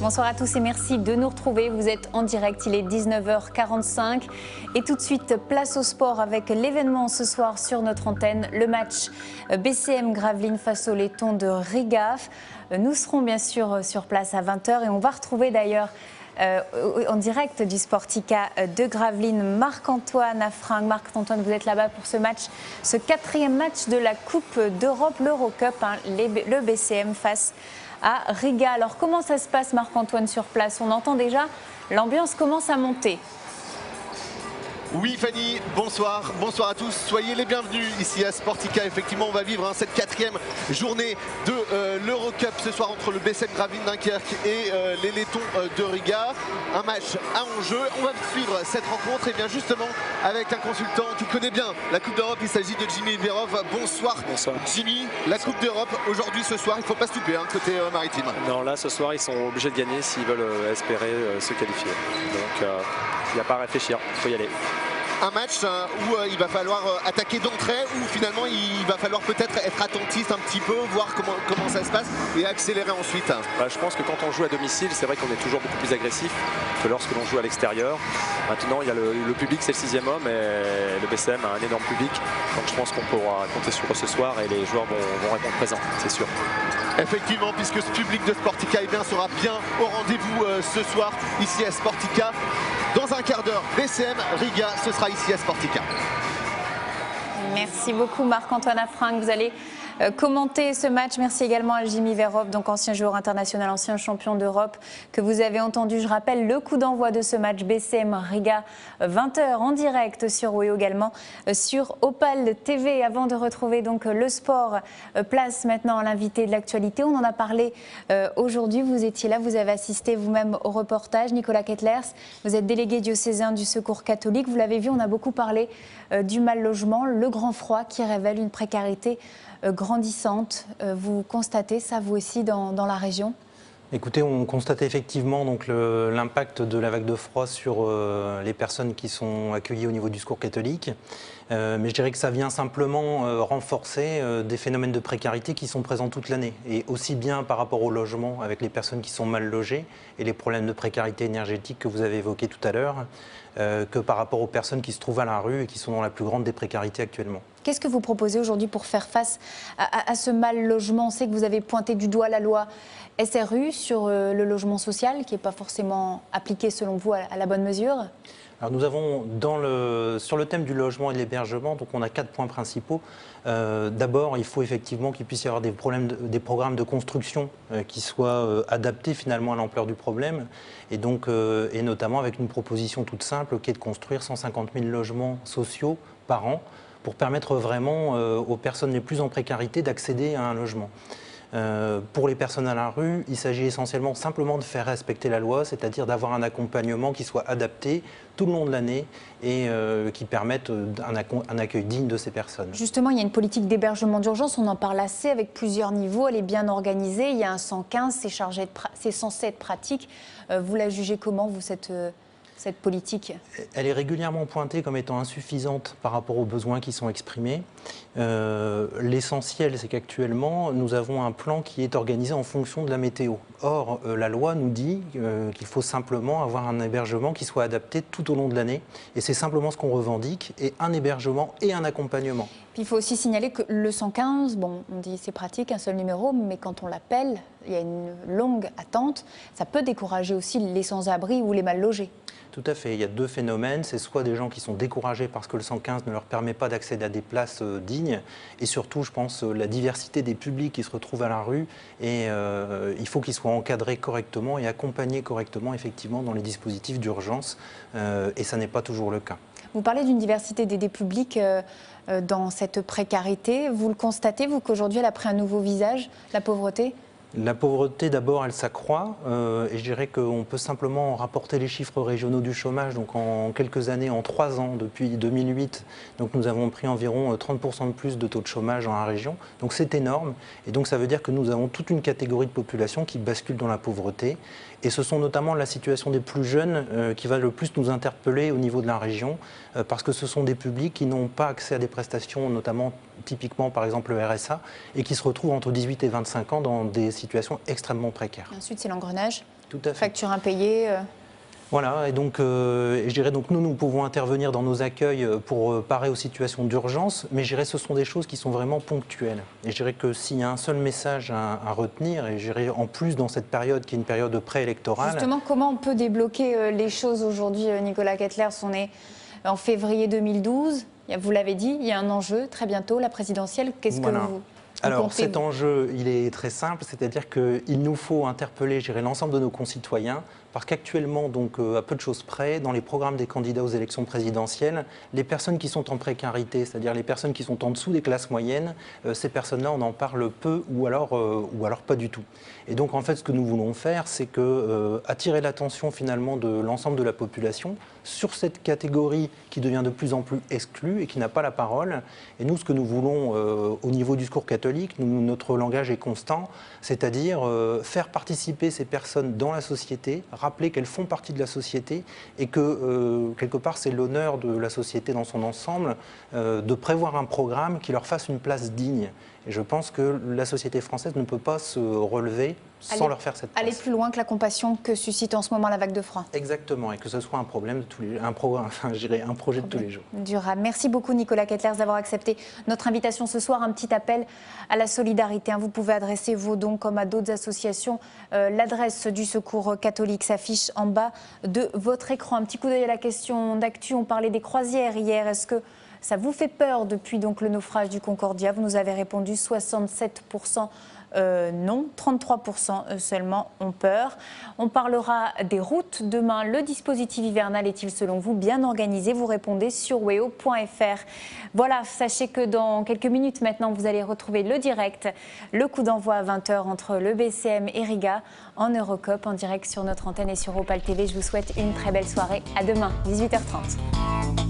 Bonsoir à tous et merci de nous retrouver. Vous êtes en direct, il est 19h45. Et tout de suite, place au sport avec l'événement ce soir sur notre antenne. Le match BCM Gravelines face au Letton de Riga. Nous serons bien sûr sur place à 20h et on va retrouver d'ailleurs en direct du Sportica de Gravelines, Marc-Antoine Affringue. Marc-Antoine, vous êtes là-bas pour ce match, ce 4e match de la Coupe d'Europe, l'Eurocup, le BCM face à Riga. Alors comment ça se passe, Marc-Antoine, sur place? On entend déjà, l'ambiance commence à monter. Oui Fanny, bonsoir à tous, soyez les bienvenus ici à Sportica. Effectivement on va vivre cette 4e journée de l'Eurocup ce soir entre le BCM Gravelines Dunkerque et les Lettons de Riga. Un match à enjeu, on va suivre cette rencontre et bien justement avec un consultant qui connaît bien la Coupe d'Europe, il s'agit de Jimmy Verov. Bonsoir Jimmy, la Coupe d'Europe aujourd'hui ce soir, il ne faut pas se louper côté maritime. Non, là ce soir ils sont obligés de gagner s'ils veulent espérer se qualifier. Donc il n'y a pas à réfléchir, il faut y aller. Un match où il va falloir attaquer d'entrée, où finalement il va falloir peut-être être attentiste un petit peu, voir comment ça se passe et accélérer ensuite. Je pense que quand on joue à domicile, c'est vrai qu'on est toujours beaucoup plus agressif que lorsque l'on joue à l'extérieur. Maintenant, il y a le public, c'est le 6e homme et le BCM a un énorme public. Donc je pense qu'on pourra compter sur eux ce soir et les joueurs vont répondre présents, c'est sûr. Effectivement, puisque ce public de Sportica sera bien au rendez-vous ce soir ici à Sportica. Dans un quart d'heure, BCM Riga, ce sera ici à Sportica. Merci beaucoup Marc-Antoine Affringue. Vous allez commenter ce match. Merci également à Jimmy Verov, donc ancien joueur international, ancien champion d'Europe, que vous avez entendu. Je rappelle le coup d'envoi de ce match BCM Riga, 20h en direct sur WEO, également sur Opal TV. Avant de retrouver donc le sport, place maintenant à l'invité de l'actualité. On en a parlé aujourd'hui, vous étiez là, vous avez assisté vous-même au reportage. Nicolas Kettlers, vous êtes délégué diocésain du Secours catholique. Vous l'avez vu, on a beaucoup parlé du mal logement, le grand froid qui révèle une précarité grandissante. Vous constatez ça vous aussi dans la région? Écoutez, on constate effectivement l'impact de la vague de froid sur les personnes qui sont accueillies au niveau du Secours catholique. Mais je dirais que ça vient simplement renforcer des phénomènes de précarité qui sont présents toute l'année. Et aussi bien par rapport au logement avec les personnes qui sont mal logées et les problèmes de précarité énergétique que vous avez évoqués tout à l'heure, que par rapport aux personnes qui se trouvent à la rue et qui sont dans la plus grande des précarités actuellement. Qu'est-ce que vous proposez aujourd'hui pour faire face à ce mal logement? On sait que vous avez pointé du doigt la loi SRU sur le logement social qui n'est pas forcément appliqué selon vous à la bonne mesure. Alors nous avons sur le thème du logement et de l'hébergement, donc on a 4 points principaux. D'abord, il faut effectivement qu'il puisse y avoir des programmes de construction qui soient adaptés finalement à l'ampleur du problème, et notamment avec une proposition toute simple qui est de construire 150 000 logements sociaux par an pour permettre vraiment aux personnes les plus en précarité d'accéder à un logement. Pour les personnes à la rue, il s'agit essentiellement simplement de faire respecter la loi, c'est-à-dire d'avoir un accompagnement qui soit adapté tout le long de l'année et qui permette un accueil digne de ces personnes. Justement, il y a une politique d'hébergement d'urgence, on en parle assez avec plusieurs niveaux, elle est bien organisée, il y a un 115, c'est censé être pratique. Vous la jugez comment, vous, cette politique? Elle est régulièrement pointée comme étant insuffisante par rapport aux besoins qui sont exprimés. L'essentiel, c'est qu'actuellement, nous avons un plan qui est organisé en fonction de la météo. Or, la loi nous dit qu'il faut simplement avoir un hébergement qui soit adapté tout au long de l'année. Et c'est simplement ce qu'on revendique, et un hébergement et un accompagnement. Puis il faut aussi signaler que le 115, bon, on dit c'est pratique, un seul numéro, mais quand on l'appelle, il y a une longue attente. Ça peut décourager aussi les sans-abri ou les mal logés. Tout à fait. Il y a 2 phénomènes. C'est soit des gens qui sont découragés parce que le 115 ne leur permet pas d'accéder à des places dignes. Et surtout, je pense, la diversité des publics qui se retrouvent à la rue. Et il faut qu'ils soient encadrés correctement et accompagnés correctement, effectivement, dans les dispositifs d'urgence. Et ça n'est pas toujours le cas. Vous parlez d'une diversité des publics dans cette précarité. Vous le constatez, vous, qu'aujourd'hui, elle a pris un nouveau visage, la pauvreté ? La pauvreté, d'abord, elle s'accroît et je dirais qu'on peut simplement rapporter les chiffres régionaux du chômage. Donc en quelques années, en 3 ans, depuis 2008, donc nous avons pris environ 30% de plus de taux de chômage dans la région. Donc c'est énorme et donc ça veut dire que nous avons toute une catégorie de population qui bascule dans la pauvreté. Et ce sont notamment la situation des plus jeunes qui va le plus nous interpeller au niveau de la région parce que ce sont des publics qui n'ont pas accès à des prestations, notamment typiquement par exemple le RSA, et qui se retrouvent entre 18 et 25 ans dans des situations extrêmement précaires. Ensuite, c'est l'engrenage. Tout à fait. Facture impayée. Voilà, et donc, je dirais donc nous pouvons intervenir dans nos accueils pour parer aux situations d'urgence, mais je dirais ce sont des choses qui sont vraiment ponctuelles. Et je dirais que s'il y a un seul message à retenir, et je dirais en plus dans cette période qui est une période préélectorale... Justement, comment on peut débloquer les choses aujourd'hui, Nicolas Quetlers? On est en février 2012, vous l'avez dit, il y a un enjeu très bientôt, la présidentielle. Qu'est-ce que vous... Alors cet enjeu, il est très simple, c'est-à-dire qu'il nous faut interpeller, je dirais, l'ensemble de nos concitoyens, parce qu'actuellement, donc à peu de choses près, dans les programmes des candidats aux élections présidentielles, les personnes qui sont en précarité, c'est-à-dire les personnes qui sont en dessous des classes moyennes, ces personnes-là, on en parle peu ou alors pas du tout. Et donc en fait, ce que nous voulons faire, c'est que attirer l'attention finalement de l'ensemble de la population sur cette catégorie qui devient de plus en plus exclue et qui n'a pas la parole. Et nous, ce que nous voulons au niveau du discours catholique, notre langage est constant, c'est-à-dire faire participer ces personnes dans la société, rappeler qu'elles font partie de la société et que, quelque part, c'est l'honneur de la société dans son ensemble de prévoir un programme qui leur fasse une place digne. Et je pense que la société française ne peut pas se relever sans leur faire cette place. Aller plus loin que la compassion que suscite en ce moment la vague de froid. Exactement, et que ce soit un problème de tous les, un projet de tous les jours. Durable. Merci beaucoup Nicolas Quetlers d'avoir accepté notre invitation ce soir. Un petit appel à la solidarité. Vous pouvez adresser vos dons comme à d'autres associations. L'adresse du Secours catholique s'affiche en bas de votre écran. Un petit coup d'œil à la question d'actu. On parlait des croisières hier. Est-ce que ça vous fait peur depuis donc le naufrage du Concordia? Vous nous avez répondu 67% non, 33% seulement ont peur. On parlera des routes demain. Le dispositif hivernal est-il selon vous bien organisé? Vous répondez sur weo.fr. Voilà, sachez que dans quelques minutes maintenant, vous allez retrouver le direct, le coup d'envoi à 20h entre le BCM et Riga en Eurocup, en direct sur notre antenne et sur Opal TV. Je vous souhaite une très belle soirée. À demain, 18h30.